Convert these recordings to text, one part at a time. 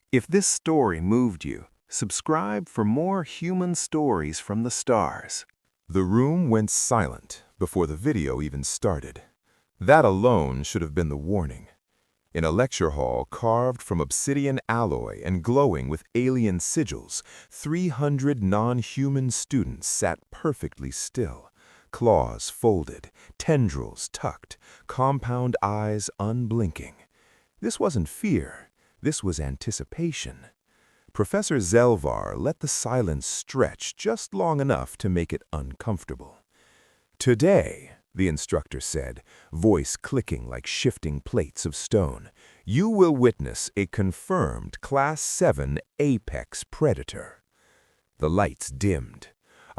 If this story moved you, subscribe for more human stories from the stars. The room went silent before the video even started. That alone should have been the warning. In a lecture hall carved from obsidian alloy and glowing with alien sigils, 300 non-human students sat perfectly still, claws folded, tendrils tucked, compound eyes unblinking. This wasn't fear, this was anticipation. Professor Zelvar let the silence stretch just long enough to make it uncomfortable. "Today," the instructor said, voice clicking like shifting plates of stone, "you will witness a confirmed Class 7 apex predator." The lights dimmed.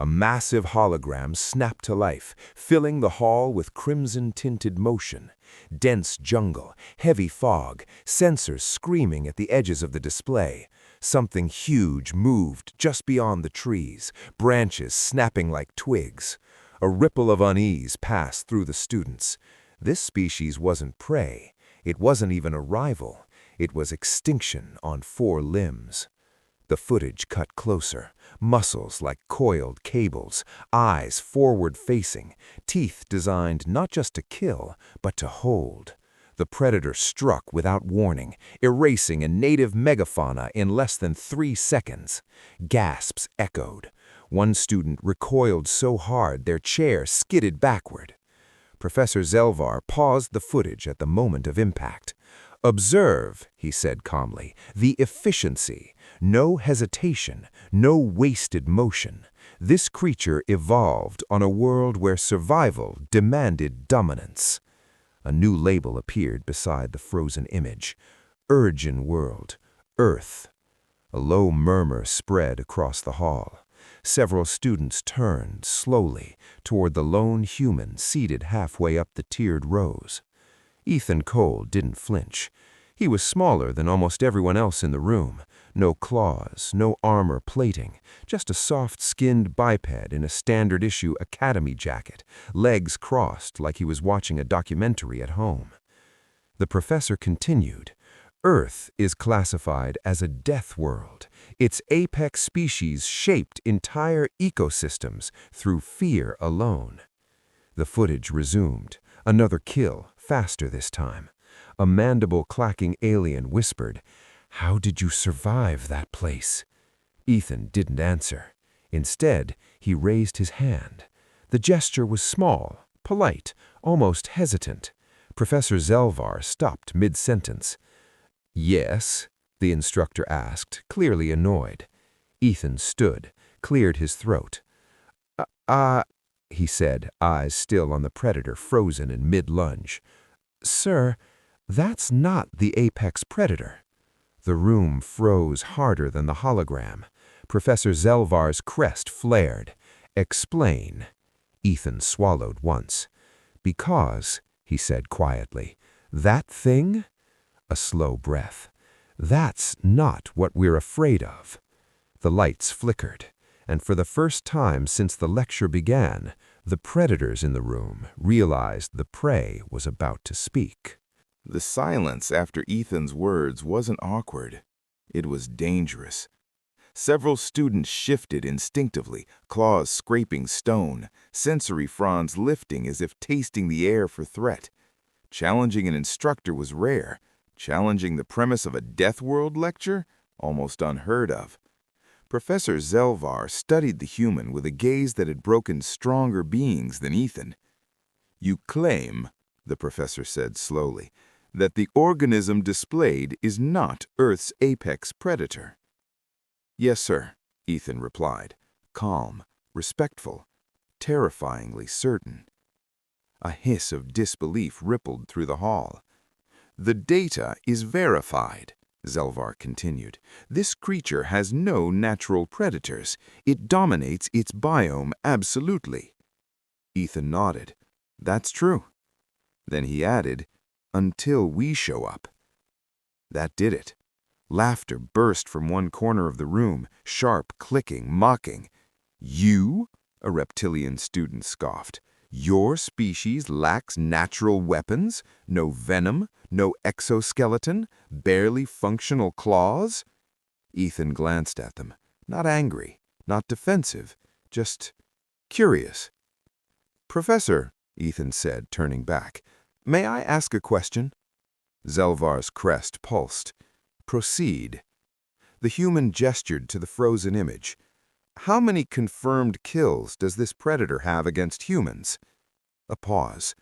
A massive hologram snapped to life, filling the hall with crimson-tinted motion. Dense jungle, heavy fog, sensors screaming at the edges of the display. Something huge moved just beyond the trees, branches snapping like twigs. A ripple of unease passed through the students. This species wasn't prey. It wasn't even a rival. It was extinction on 4 limbs. The footage cut closer, muscles like coiled cables, eyes forward-facing, teeth designed not just to kill, but to hold. The predator struck without warning, erasing a native megafauna in less than 3 seconds. Gasps echoed. One student recoiled so hard their chair skidded backward. Professor Zelvar paused the footage at the moment of impact. "Observe," he said calmly, "the efficiency. No hesitation, no wasted motion. This creature evolved on a world where survival demanded dominance." A new label appeared beside the frozen image. "Urgent World, Earth." A low murmur spread across the hall. Several students turned, slowly, toward the lone human seated halfway up the tiered rows. Ethan Cole didn't flinch. He was smaller than almost everyone else in the room. No claws, no armor plating, just a soft-skinned biped in a standard-issue academy jacket, legs crossed like he was watching a documentary at home. The professor continued. "Earth is classified as a death world. Its apex species shaped entire ecosystems through fear alone." The footage resumed. Another kill, faster this time. A mandible-clacking alien whispered, "How did you survive that place?" Ethan didn't answer. Instead, he raised his hand. The gesture was small, polite, almost hesitant. Professor Zelvar stopped mid-sentence. "Yes?" the instructor asked, clearly annoyed. Ethan stood, cleared his throat. He said, eyes still on the predator frozen in mid-lunge. "Sir, that's not the apex predator." The room froze harder than the hologram. Professor Zelvar's crest flared. "Explain." Ethan swallowed once. "Because," he said quietly, "that thing?" A slow breath. "That's not what we're afraid of." The lights flickered, and for the first time since the lecture began, the predators in the room realized the prey was about to speak. The silence after Ethan's words wasn't awkward. It was dangerous. Several students shifted instinctively, claws scraping stone, sensory fronds lifting as if tasting the air for threat. Challenging an instructor was rare. Challenging the premise of a Death World lecture? Almost unheard of. Professor Zelvar studied the human with a gaze that had broken stronger beings than Ethan. "You claim," the professor said slowly, "that the organism displayed is not Earth's apex predator." "Yes, sir," Ethan replied, calm, respectful, terrifyingly certain. A hiss of disbelief rippled through the hall. "The data is verified," Zelvar continued. "This creature has no natural predators. It dominates its biome absolutely." Ethan nodded. "That's true." Then he added, "until we show up." That did it. Laughter burst from one corner of the room, sharp, clicking, mocking. "You?" a reptilian student scoffed. "Your species lacks natural weapons? No venom? No exoskeleton? Barely functional claws?" Ethan glanced at them, not angry, not defensive, just curious. "Professor," Ethan said, turning back, "may I ask a question?" Zelvar's crest pulsed. "Proceed." The human gestured to the frozen image. "How many confirmed kills does this predator have against humans?" A pause.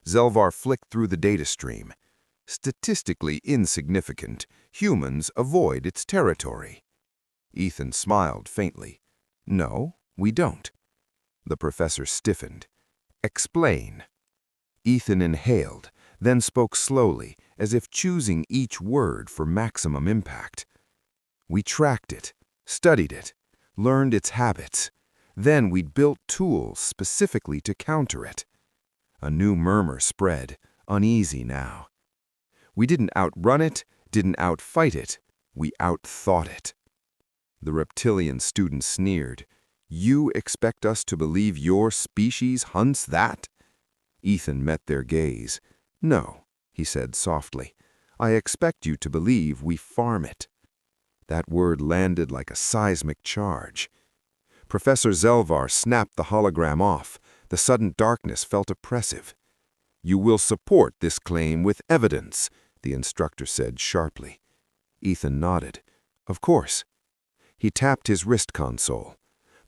Zelvar flicked through the data stream. "Statistically insignificant. Humans avoid its territory." Ethan smiled faintly. "No, we don't." The professor stiffened. "Explain." Ethan inhaled, then spoke slowly, as if choosing each word for maximum impact. "We tracked it, studied it, learned its habits. Then we built tools specifically to counter it." A new murmur spread, uneasy now. "We didn't outrun it, didn't outfight it. We outthought it." The reptilian student sneered. "You expect us to believe your species hunts that?" Ethan met their gaze. "No," he said softly. "I expect you to believe we farm it." That word landed like a seismic charge. Professor Zelvar snapped the hologram off. The sudden darkness felt oppressive. "You will support this claim with evidence," the instructor said sharply. Ethan nodded. "Of course." He tapped his wrist console.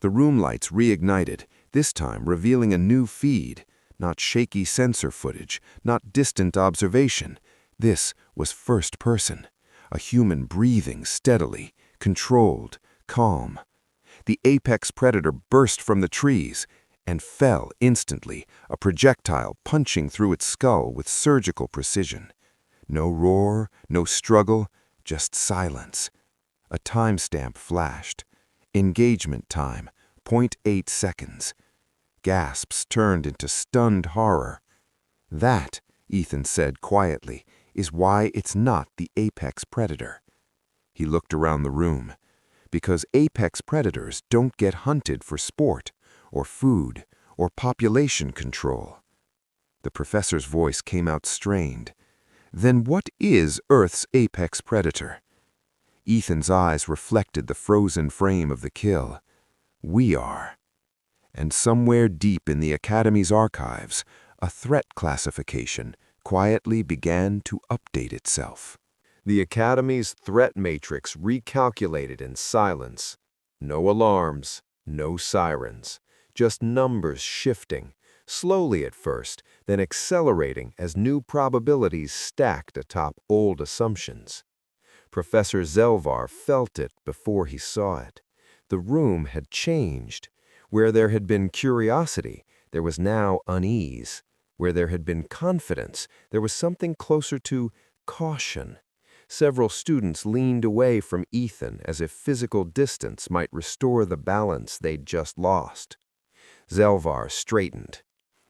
The room lights reignited, this time revealing a new feed. Not shaky sensor footage, not distant observation. This was first person. A human breathing steadily, controlled, calm. The apex predator burst from the trees and fell instantly, a projectile punching through its skull with surgical precision. No roar, no struggle, just silence. A timestamp flashed. Engagement time, 0.8 seconds. Gasps turned into stunned horror. "That," Ethan said quietly, "is why it's not the apex predator." He looked around the room. Because apex predators don't get hunted for sport, or food, or population control. The professor's voice came out strained. "Then what is Earth's apex predator?" Ethan's eyes reflected the frozen frame of the kill. "We are." And somewhere deep in the Academy's archives, a threat classification quietly began to update itself. The Academy's threat matrix recalculated in silence. No alarms, no sirens, just numbers shifting, slowly at first, then accelerating as new probabilities stacked atop old assumptions. Professor Zelvar felt it before he saw it. The room had changed. Where there had been curiosity, there was now unease. Where there had been confidence, there was something closer to caution. Several students leaned away from Ethan as if physical distance might restore the balance they'd just lost. Zelvar straightened.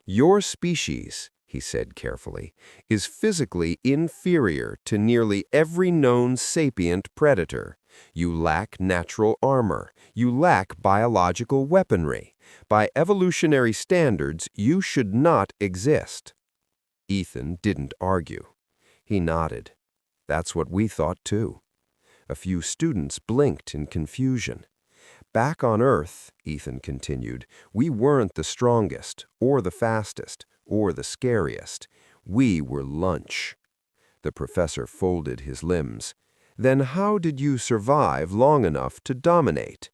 "Your species," he said carefully, "is physically inferior to nearly every known sapient predator. You lack natural armor. You lack biological weaponry. By evolutionary standards, you should not exist." Ethan didn't argue. He nodded. "That's what we thought too." A few students blinked in confusion. "Back on Earth," Ethan continued, "we weren't the strongest, or the fastest, or the scariest. We were lunch." The professor folded his limbs. "Then how did you survive long enough to dominate?"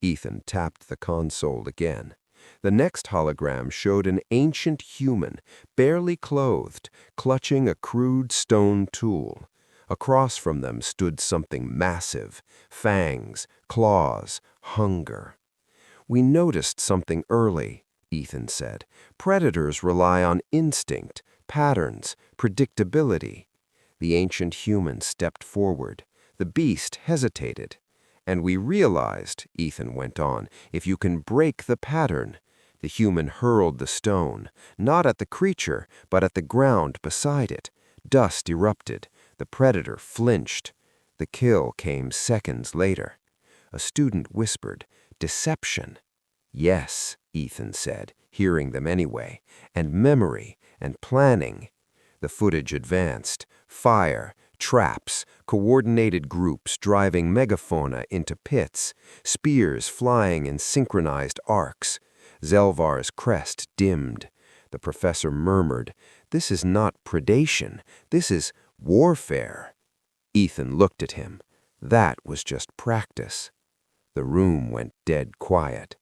Ethan tapped the console again. The next hologram showed an ancient human, barely clothed, clutching a crude stone tool. Across from them stood something massive, fangs, claws, hunger. "We noticed something early," Ethan said. "Predators rely on instinct, patterns, predictability." The ancient human stepped forward. The beast hesitated. "And we realized," Ethan went on, "if you can break the pattern." The human hurled the stone, not at the creature, but at the ground beside it. Dust erupted. The predator flinched. The kill came seconds later. A student whispered, "Deception." "Yes," Ethan said, hearing them anyway, "and memory, and planning." The footage advanced. Fire, Traps, coordinated groups driving megafauna into pits, spears flying in synchronized arcs. Zelvar's crest dimmed. The professor murmured, "This is not predation. This is warfare." Ethan looked at him. That was just practice. The room went dead quiet.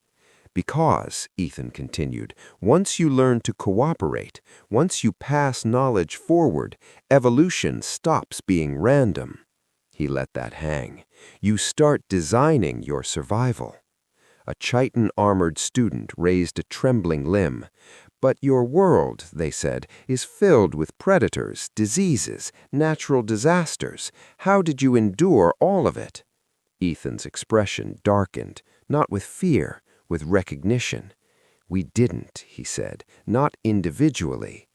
"Because," Ethan continued, "once you learn to cooperate, once you pass knowledge forward, evolution stops being random." He let that hang. "You start designing your survival." A chitin-armored student raised a trembling limb. "But your world," they said, "is filled with predators, diseases, natural disasters. How did you endure all of it?" Ethan's expression darkened, not with fear, with recognition. "We didn't," he said, "not individually."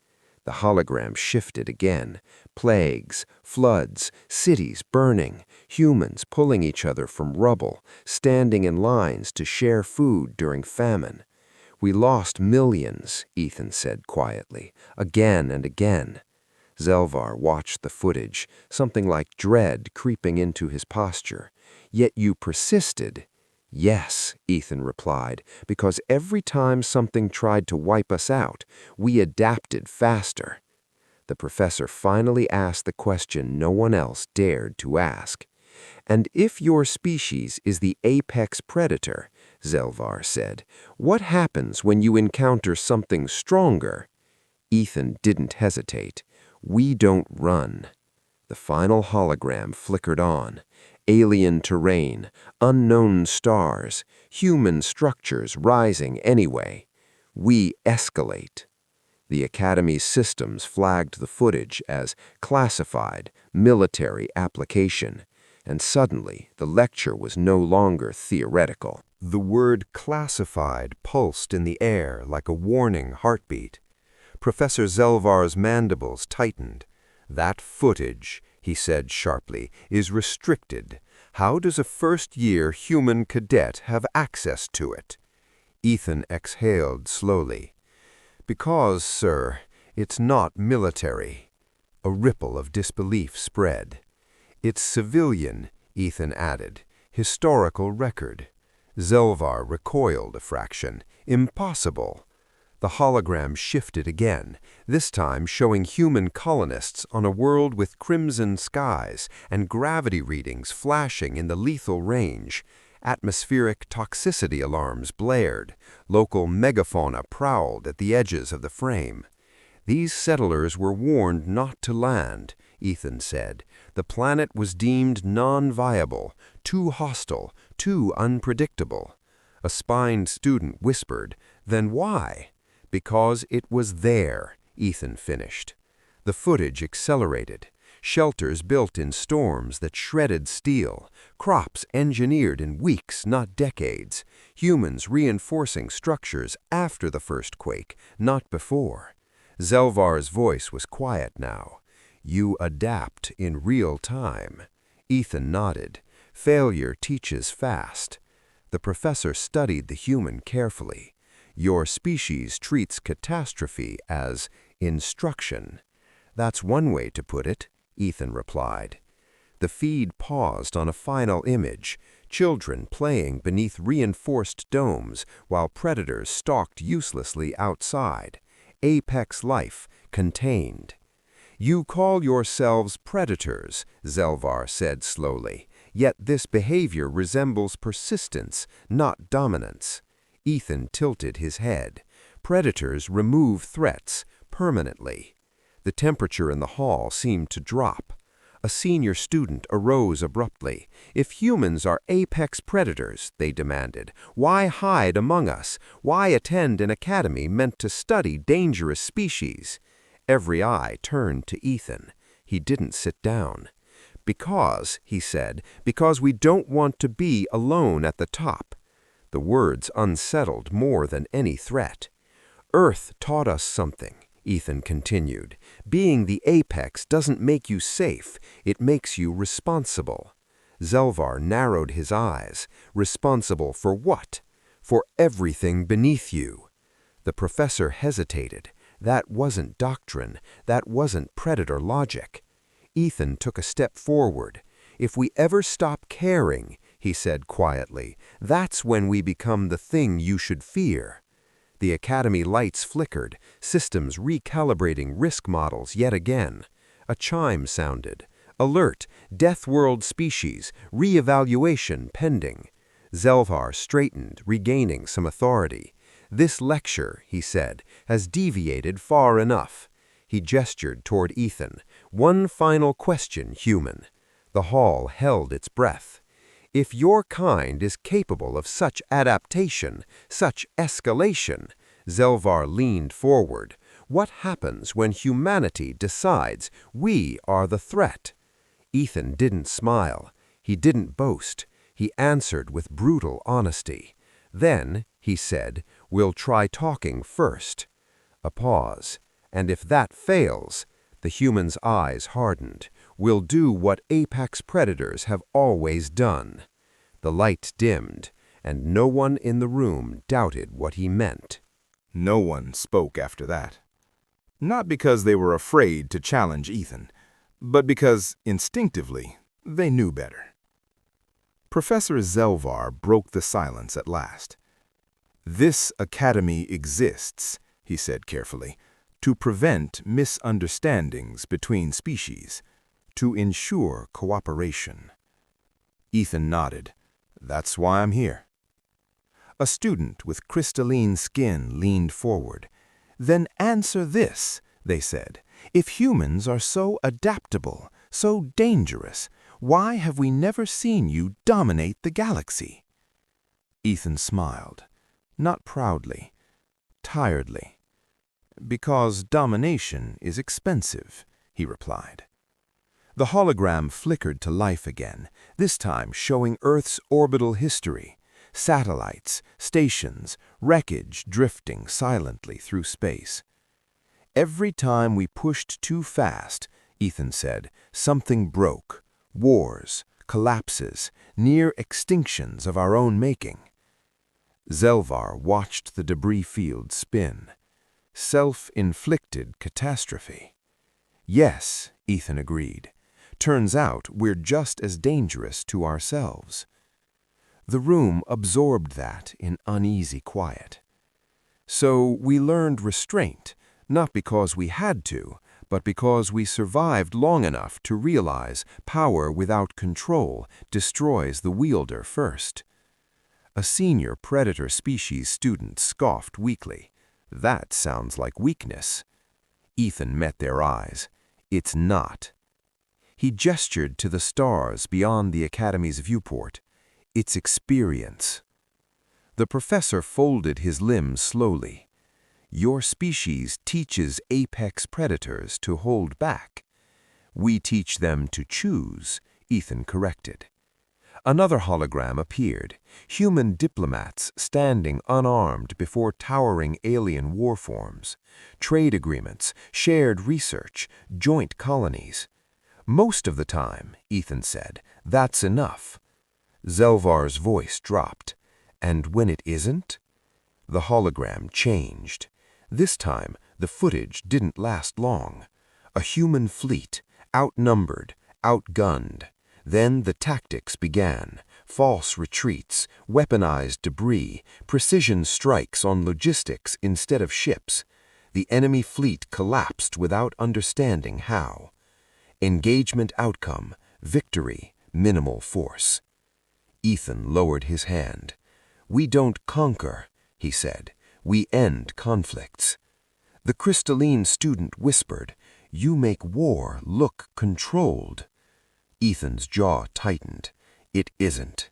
The hologram shifted again. Plagues, floods, cities burning, humans pulling each other from rubble, standing in lines to share food during famine. "We lost millions," Ethan said quietly, "again and again." Zelvar watched the footage, something like dread creeping into his posture. "Yet you persisted." "Yes," Ethan replied, "because every time something tried to wipe us out, we adapted faster." The professor finally asked the question no one else dared to ask. "And if your species is the apex predator," Zelvar said, "what happens when you encounter something stronger?" Ethan didn't hesitate. "We don't run." The final hologram flickered on. Alien terrain, unknown stars, human structures rising anyway. "We escalate." The Academy's systems flagged the footage as classified, military application, and suddenly the lecture was no longer theoretical. The word classified pulsed in the air like a warning heartbeat. Professor Zelvar's mandibles tightened. "That footage," he said sharply, "is restricted. How does a first-year human cadet have access to it?" Ethan exhaled slowly. "Because, sir, it's not military." A ripple of disbelief spread. "It's civilian," Ethan added. "Historical record." Zelvar recoiled a fraction. "Impossible." The hologram shifted again, this time showing human colonists on a world with crimson skies and gravity readings flashing in the lethal range. Atmospheric toxicity alarms blared. Local megafauna prowled at the edges of the frame. "These settlers were warned not to land," Ethan said. "The planet was deemed non-viable, too hostile, too unpredictable." A spined student whispered, "Then why?" "Because it was there," Ethan finished. The footage accelerated. Shelters built in storms that shredded steel, crops engineered in weeks, not decades, humans reinforcing structures after the first quake, not before. Zelvar's voice was quiet now. "You adapt in real time." Ethan nodded. "Failure teaches fast." The professor studied the human carefully. "Your species treats catastrophe as instruction." "That's one way to put it," Ethan replied. The feed paused on a final image, children playing beneath reinforced domes while predators stalked uselessly outside. Apex life, contained. "You call yourselves predators," Zelvar said slowly, "yet this behavior resembles persistence, not dominance." Ethan tilted his head. "Predators remove threats permanently." The temperature in the hall seemed to drop. A senior student arose abruptly. "If humans are apex predators," they demanded, "why hide among us? Why attend an academy meant to study dangerous species?" Every eye turned to Ethan. He didn't sit down. "Because," he said, "because we don't want to be alone at the top." The words unsettled more than any threat. "Earth taught us something," Ethan continued. "Being the apex doesn't make you safe, it makes you responsible." Zelvar narrowed his eyes. "Responsible for what?" "For everything beneath you." The professor hesitated. That wasn't doctrine, that wasn't predator logic. Ethan took a step forward. "If we ever stop caring," he said quietly, "that's when we become the thing you should fear." The Academy lights flickered, systems recalibrating risk models yet again. A chime sounded. "Alert! Death World Species! Re-evaluation pending." Zelvar straightened, regaining some authority. "This lecture," he said, "has deviated far enough." He gestured toward Ethan. "One final question, human." The hall held its breath. "If your kind is capable of such adaptation, such escalation," Zelvar leaned forward, "what happens when humanity decides we are the threat?" Ethan didn't smile. He didn't boast. He answered with brutal honesty. "Then," he said, "we'll try talking first." A pause. "And if that fails," the human's eyes hardened, "we'll do what apex predators have always done." The light dimmed, and no one in the room doubted what he meant. No one spoke after that. Not because they were afraid to challenge Ethan, but because, instinctively, they knew better. Professor Zelvar broke the silence at last. "This academy exists," he said carefully, "to prevent misunderstandings between species, to ensure cooperation." Ethan nodded. "That's why I'm here." A student with crystalline skin leaned forward. "Then answer this," they said. "If humans are so adaptable, so dangerous, why have we never seen you dominate the galaxy?" Ethan smiled, not proudly, tiredly. "Because domination is expensive," he replied. The hologram flickered to life again, this time showing Earth's orbital history. Satellites, stations, wreckage drifting silently through space. "Every time we pushed too fast," Ethan said, "something broke. Wars, collapses, near extinctions of our own making." Zelvar watched the debris field spin. Self-inflicted catastrophe. "Yes," Ethan agreed. "Turns out we're just as dangerous to ourselves." The room absorbed that in uneasy quiet. "So we learned restraint, not because we had to, but because we survived long enough to realize power without control destroys the wielder first." A senior predator species student scoffed weakly. "That sounds like weakness." Ethan met their eyes. "It's not." He gestured to the stars beyond the Academy's viewport. "It's experience." The professor folded his limbs slowly. "Your species teaches apex predators to hold back." "We teach them to choose," Ethan corrected. Another hologram appeared, human diplomats standing unarmed before towering alien warforms. Trade agreements, shared research, joint colonies. "Most of the time," Ethan said, "that's enough." Zelvar's voice dropped. "And when it isn't?" The hologram changed. This time, the footage didn't last long. A human fleet, outnumbered, outgunned. Then the tactics began. False retreats, weaponized debris, precision strikes on logistics instead of ships. The enemy fleet collapsed without understanding how. Engagement outcome, victory, minimal force. Ethan lowered his hand. "We don't conquer," he said. "We end conflicts." The crystalline student whispered, "You make war look controlled." Ethan's jaw tightened. "It isn't."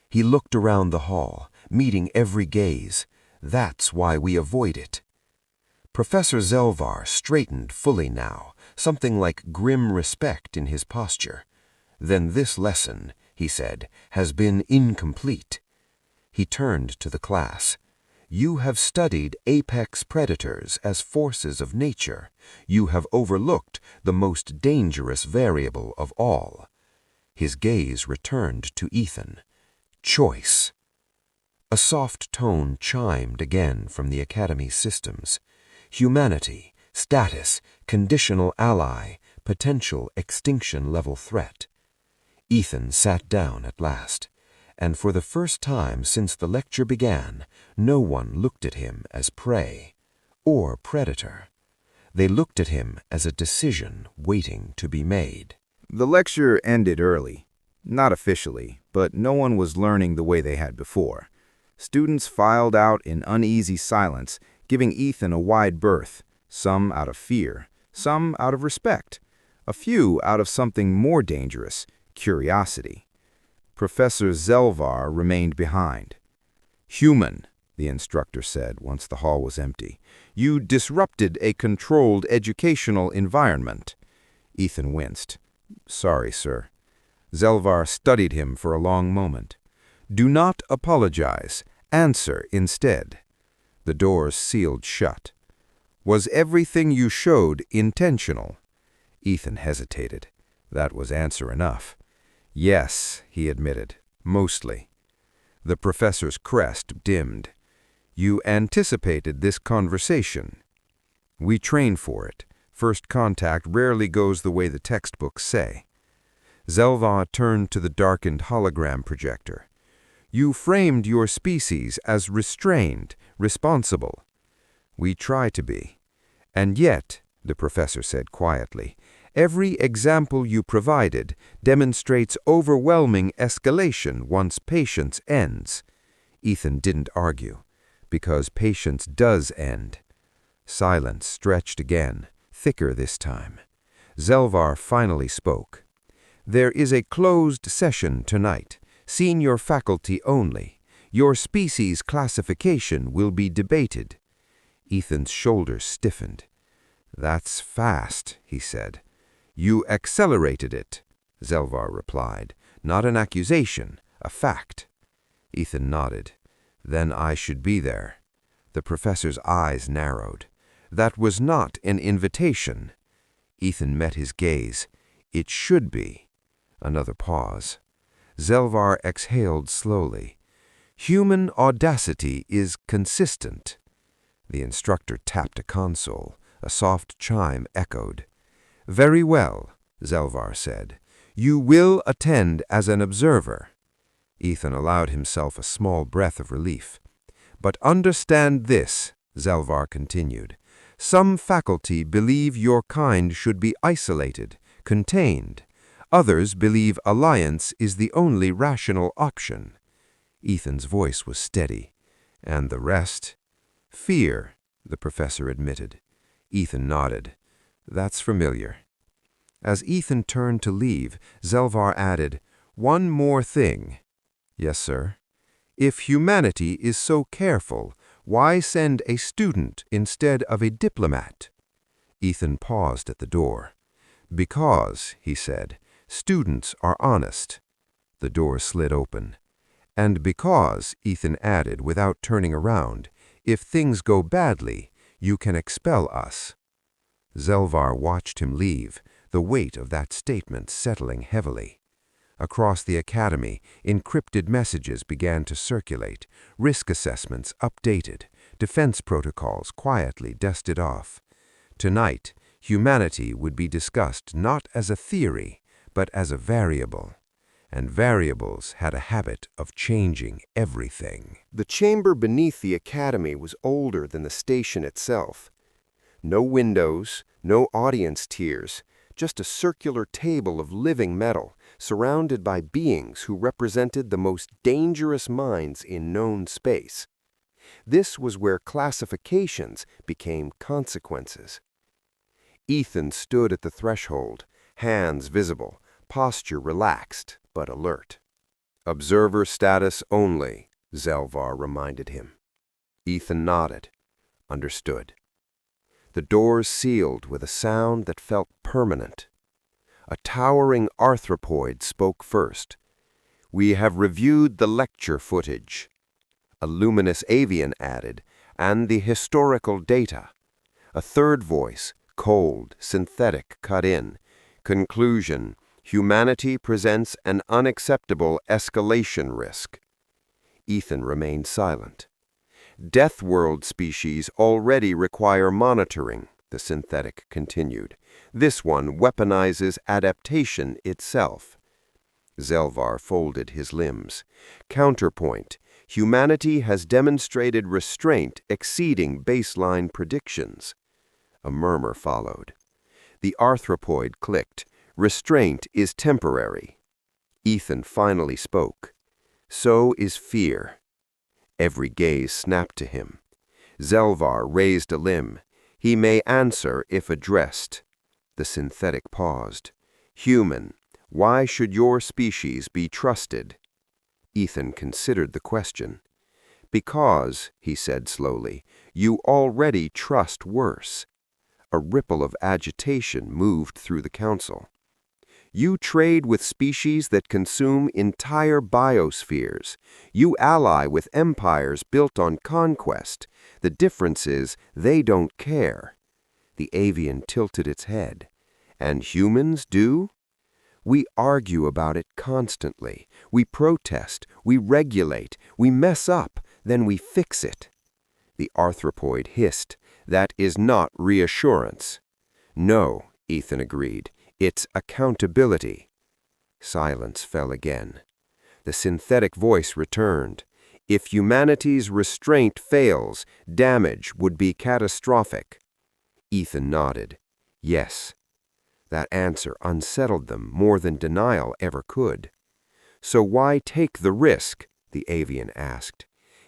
He looked around the hall, meeting every gaze. "That's why we avoid it." Professor Zelvar straightened fully now, something like grim respect in his posture. "Then this lesson," he said, "has been incomplete." He turned to the class. "You have studied apex predators as forces of nature. You have overlooked the most dangerous variable of all." His gaze returned to Ethan. "Choice." A soft tone chimed again from the Academy's systems. Humanity, status, conditional ally, potential extinction-level threat. Ethan sat down at last, and for the first time since the lecture began, no one looked at him as prey or predator. They looked at him as a decision waiting to be made. The lecture ended early. Not officially, but no one was learning the way they had before. Students filed out in uneasy silence, giving Ethan a wide berth, some out of fear, some out of respect, a few out of something more dangerous, curiosity. Professor Zelvar remained behind. "Human," the instructor said once the hall was empty, "you disrupted a controlled educational environment." Ethan winced. "Sorry, sir." Zelvar studied him for a long moment. "Do not apologize. Answer instead." The doors sealed shut. "Was everything you showed intentional?" Ethan hesitated. That was answer enough. "Yes," he admitted, "mostly." The professor's crest dimmed. "You anticipated this conversation." "We train for it. First contact rarely goes the way the textbooks say." Zelvar turned to the darkened hologram projector. "You framed your species as restrained, responsible." "We try to be. And yet," the professor said quietly, "every example you provided demonstrates overwhelming escalation once patience ends." Ethan didn't argue, because patience does end. Silence stretched again, thicker this time. Zelvar finally spoke. "There is a closed session tonight, senior faculty only. Your species classification will be debated." Ethan's shoulders stiffened. "That's fast," he said. "You accelerated it," Zelvar replied. "Not an accusation, a fact." Ethan nodded. "Then I should be there." The professor's eyes narrowed. "That was not an invitation." Ethan met his gaze. "It should be." Another pause. Zelvar exhaled slowly. "Human audacity is consistent." The instructor tapped a console. A soft chime echoed. "Very well," Zelvar said. "You will attend as an observer." Ethan allowed himself a small breath of relief. "But understand this," Zelvar continued. "Some faculty believe your kind should be isolated, contained. Others believe alliance is the only rational option." Ethan's voice was steady. "And the rest?" "Fear," the professor admitted. Ethan nodded. "That's familiar." As Ethan turned to leave, Zelvar added, "One more thing." "Yes, sir." "If humanity is so careful, why send a student instead of a diplomat?" Ethan paused at the door. "Because," he said, "students are honest." The door slid open. "And because," Ethan added without turning around, "if things go badly, you can expel us." Zelvar watched him leave, the weight of that statement settling heavily. Across the academy, encrypted messages began to circulate, risk assessments updated, defense protocols quietly dusted off. Tonight, humanity would be discussed not as a theory, but as a variable. And variables had a habit of changing everything. The chamber beneath the academy was older than the station itself. No windows, no audience tiers, just a circular table of living metal, surrounded by beings who represented the most dangerous minds in known space. This was where classifications became consequences. Ethan stood at the threshold, hands visible, posture relaxed but alert. "Observer status only," Zelvar reminded him. Ethan nodded, understood. The doors sealed with a sound that felt permanent. A towering arthropoid spoke first. "We have reviewed the lecture footage." A luminous avian added, "and the historical data." A third voice, cold, synthetic, cut in. "Conclusion: humanity presents an unacceptable escalation risk." Ethan remained silent. "Death world species already require monitoring," the synthetic continued. This one weaponizes adaptation itself. Zelvar folded his limbs. Counterpoint. Humanity has demonstrated restraint exceeding baseline predictions. A murmur followed. The arthropoid clicked. Restraint is temporary. Ethan finally spoke. So is fear. Every gaze snapped to him. Zelvar raised a limb. He may answer if addressed. The synthetic paused. Human, why should your species be trusted? Ethan considered the question. Because, he said slowly, you already trust worse. A ripple of agitation moved through the council. You trade with species that consume entire biospheres. You ally with empires built on conquest. The difference is they don't care. The avian tilted its head. And humans do? We argue about it constantly. We protest, we regulate, we mess up, then we fix it. The arthropoid hissed. That is not reassurance. No, Ethan agreed. It's accountability. Silence fell again. The synthetic voice returned. If humanity's restraint fails, damage would be catastrophic. Ethan nodded. Yes. That answer unsettled them more than denial ever could. So why take the risk? The avian asked.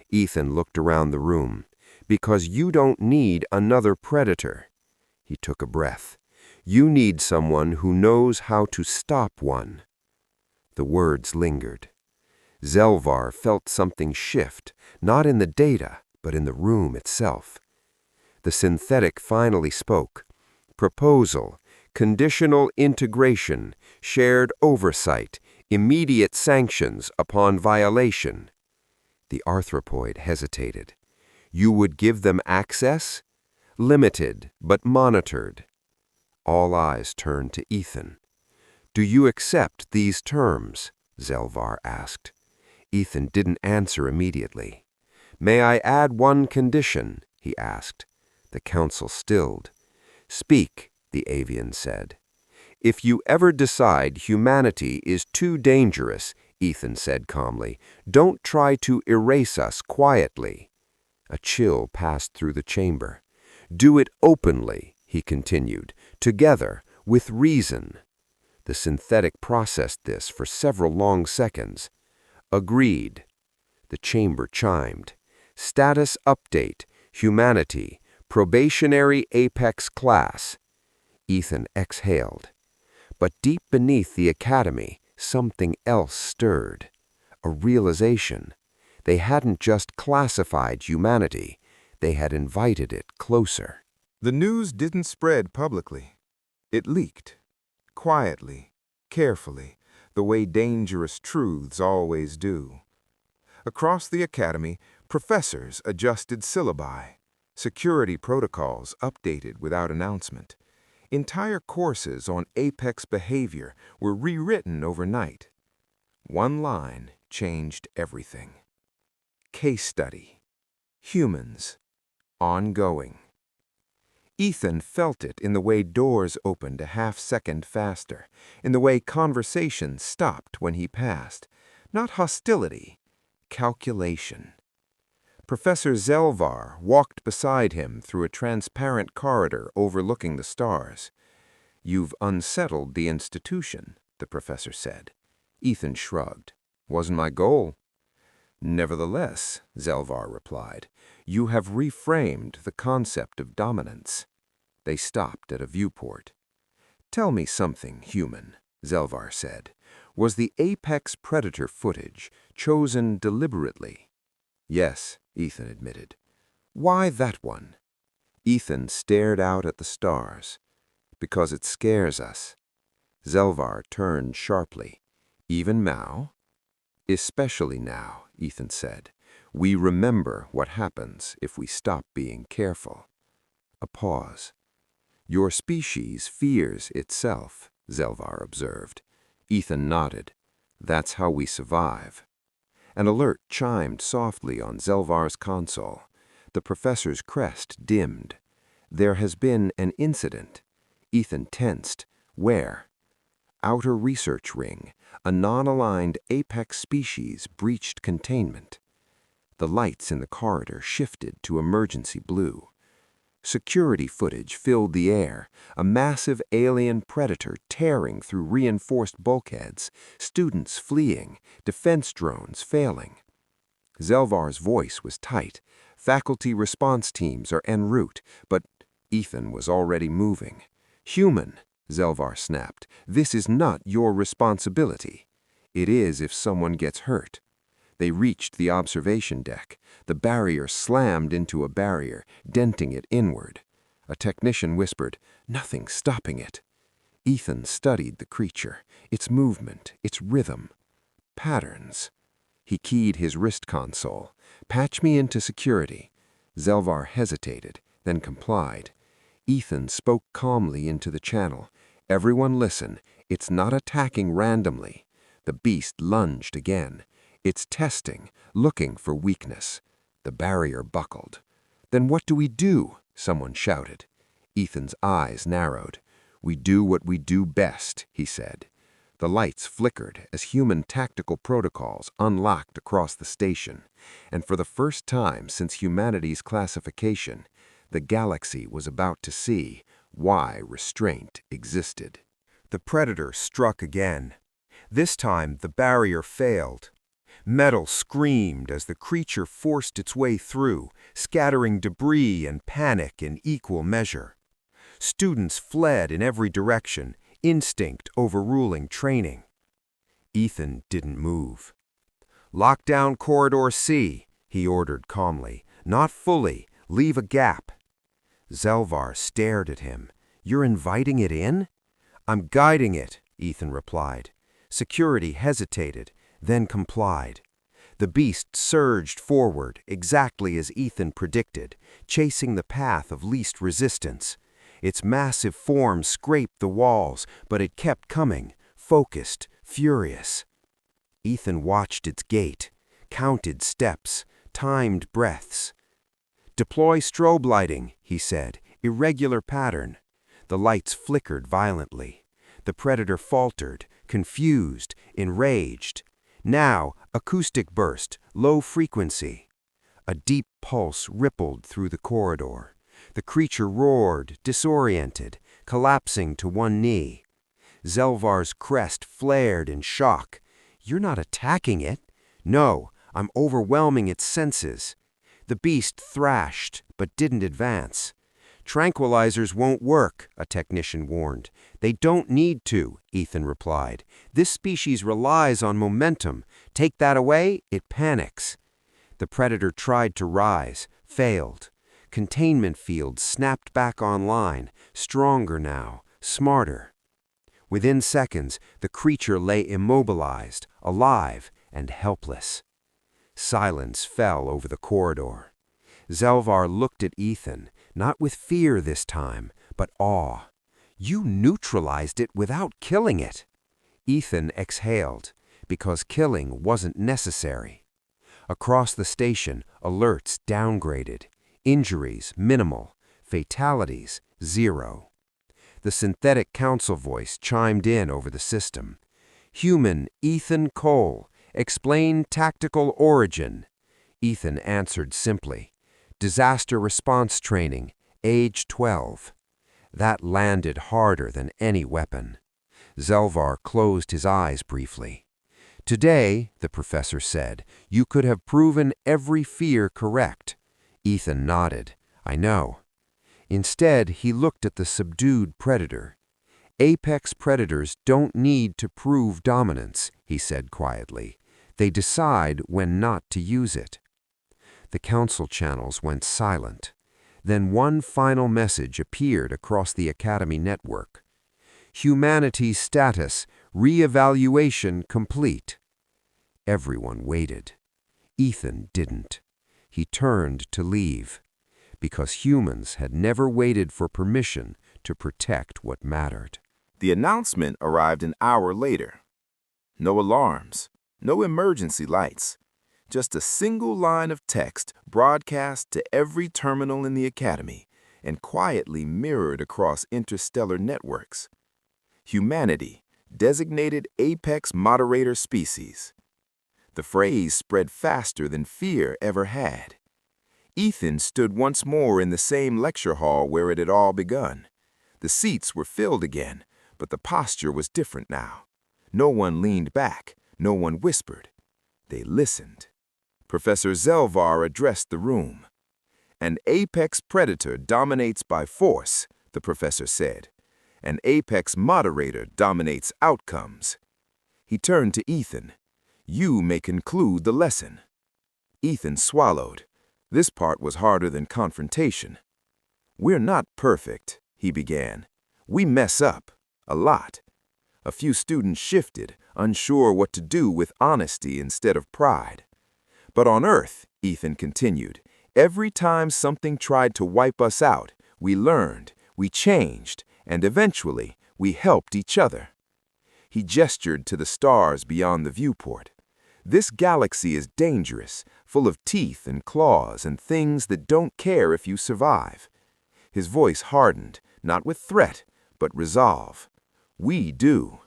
Ethan looked around the room. Because you don't need another predator. He took a breath. You need someone who knows how to stop one. The words lingered. Zelvar felt something shift, not in the data, but in the room itself. The synthetic finally spoke. Proposal, conditional integration, shared oversight, immediate sanctions upon violation. The arthropoid hesitated. You would give them access? Limited, but monitored. All eyes turned to Ethan. Do you accept these terms? Zelvar asked. Ethan didn't answer immediately. May I add one condition? He asked. The council stilled. Speak, the avian said. If you ever decide humanity is too dangerous, Ethan said calmly, don't try to erase us quietly. A chill passed through the chamber. Do it openly, he continued, together, with reason. The synthetic processed this for several long seconds. Agreed. The chamber chimed. Status update, humanity, probationary apex class. Ethan exhaled. But deep beneath the academy, something else stirred. A realization. They hadn't just classified humanity, they had invited it closer. The news didn't spread publicly. It leaked, quietly, carefully, the way dangerous truths always do. Across the academy, professors adjusted syllabi, security protocols updated without announcement. Entire courses on apex behavior were rewritten overnight. One line changed everything. Case study. Humans. Ongoing. Ethan felt it in the way doors opened a half-second faster, in the way conversation stopped when he passed. Not hostility, calculation. Professor Zelvar walked beside him through a transparent corridor overlooking the stars. You've unsettled the institution, the professor said. Ethan shrugged. Wasn't my goal. Nevertheless, Zelvar replied, you have reframed the concept of dominance. They stopped at a viewport. Tell me something, human, Zelvar said. Was the apex predator footage chosen deliberately? Yes, Ethan admitted. Why that one? Ethan stared out at the stars. Because it scares us. Zelvar turned sharply. Even now? Especially now, Ethan said. We remember what happens if we stop being careful. A pause. Your species fears itself, Zelvar observed. Ethan nodded. That's how we survive. An alert chimed softly on Zelvar's console. The professor's crest dimmed. There has been an incident. Ethan tensed. Where? Outer research ring. A non-aligned apex species breached containment. The lights in the corridor shifted to emergency blue. Security footage filled the air, a massive alien predator tearing through reinforced bulkheads, students fleeing, defense drones failing. Zelvar's voice was tight. Faculty response teams are en route, but Ethan was already moving. Human, Zelvar snapped, this is not your responsibility. It is if someone gets hurt. They reached the observation deck. The barrier slammed into a barrier, denting it inward. A technician whispered, "Nothing's stopping it." Ethan studied the creature, its movement, its rhythm. Patterns. He keyed his wrist console. "Patch me into security." Zelvar hesitated, then complied. Ethan spoke calmly into the channel. "Everyone listen. It's not attacking randomly." The beast lunged again. "It's testing, looking for weakness." The barrier buckled. "Then what do we do?" someone shouted. Ethan's eyes narrowed. "We do what we do best," he said. The lights flickered as human tactical protocols unlocked across the station, and for the first time since humanity's classification, the galaxy was about to see why restraint existed. The predator struck again. This time the barrier failed. Metal screamed as the creature forced its way through, scattering debris and panic in equal measure. Students fled in every direction, instinct overruling training. Ethan didn't move. "Lock down Corridor C," he ordered calmly. "Not fully. Leave a gap." Zelvar stared at him. "You're inviting it in?" "I'm guiding it," Ethan replied. Security hesitated, then complied. The beast surged forward, exactly as Ethan predicted, chasing the path of least resistance. Its massive form scraped the walls, but it kept coming, focused, furious. Ethan watched its gait, counted steps, timed breaths. "Deploy strobe lighting," he said, "irregular pattern." The lights flickered violently. The predator faltered, confused, enraged. "Now, acoustic burst, low frequency." A deep pulse rippled through the corridor. The creature roared, disoriented, collapsing to one knee. Zelvar's crest flared in shock. "You're not attacking it." "No, I'm overwhelming its senses." The beast thrashed, but didn't advance. "Tranquilizers won't work," a technician warned. "They don't need to," Ethan replied. "This species relies on momentum. Take that away, it panics." The predator tried to rise, failed. Containment fields snapped back online, stronger now, smarter. Within seconds, the creature lay immobilized, alive, and helpless. Silence fell over the corridor. Zelvar looked at Ethan, not with fear this time, but awe. "You neutralized it without killing it." Ethan exhaled, because killing wasn't necessary. Across the station, alerts downgraded. Injuries minimal. Fatalities 0. The synthetic council voice chimed in over the system. "Human Ethan Cole. Explain tactical origin." Ethan answered simply. "Disaster response training. Age 12." That landed harder than any weapon. Zelvar closed his eyes briefly. "Today," the professor said, "you could have proven every fear correct." Ethan nodded. "I know." Instead, he looked at the subdued predator. "Apex predators don't need to prove dominance," he said quietly. "They decide when not to use it." The council channels went silent. Then one final message appeared across the Academy network. "Humanity's status, re-evaluation complete." Everyone waited. Ethan didn't. He turned to leave, because humans had never waited for permission to protect what mattered. The announcement arrived an hour later. No alarms, no emergency lights, just a single line of text broadcast to every terminal in the academy, and quietly mirrored across interstellar networks. Humanity, designated apex moderator species. The phrase spread faster than fear ever had. Ethan stood once more in the same lecture hall where it had all begun. The seats were filled again, but the posture was different now. No one leaned back, no one whispered. They listened. Professor Zelvar addressed the room. An apex predator dominates by force, the professor said. An apex moderator dominates outcomes. He turned to Ethan. You may conclude the lesson. Ethan swallowed. This part was harder than confrontation. We're not perfect, he began. We mess up. A lot. A few students shifted, unsure what to do with honesty instead of pride. But on Earth, Ethan continued, every time something tried to wipe us out, we learned, we changed, and eventually, we helped each other. He gestured to the stars beyond the viewport. This galaxy is dangerous, full of teeth and claws and things that don't care if you survive. His voice hardened, not with threat, but resolve. We do.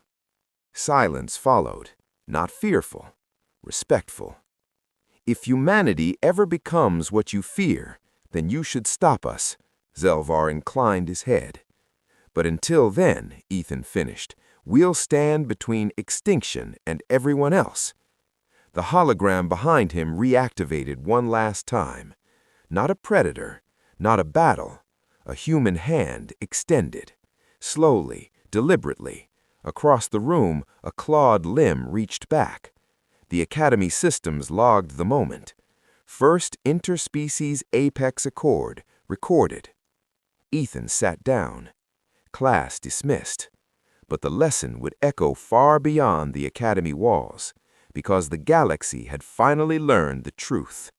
Silence followed, not fearful, respectful. If humanity ever becomes what you fear, then you should stop us, Zelvar inclined his head. But until then, Ethan finished, we'll stand between extinction and everyone else. The hologram behind him reactivated one last time. Not a predator, not a battle, a human hand extended. Slowly, deliberately, across the room, a clawed limb reached back. The Academy systems logged the moment. First interspecies apex accord, recorded. Ethan sat down. Class dismissed. But the lesson would echo far beyond the Academy walls, because the galaxy had finally learned the truth.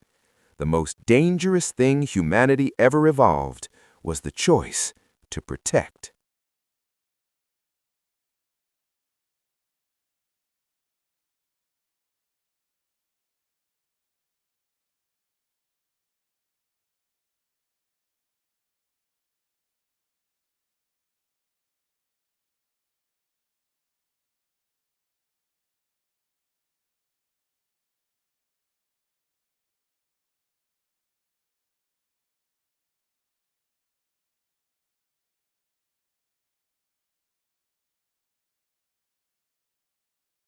The most dangerous thing humanity ever evolved was the choice to protect.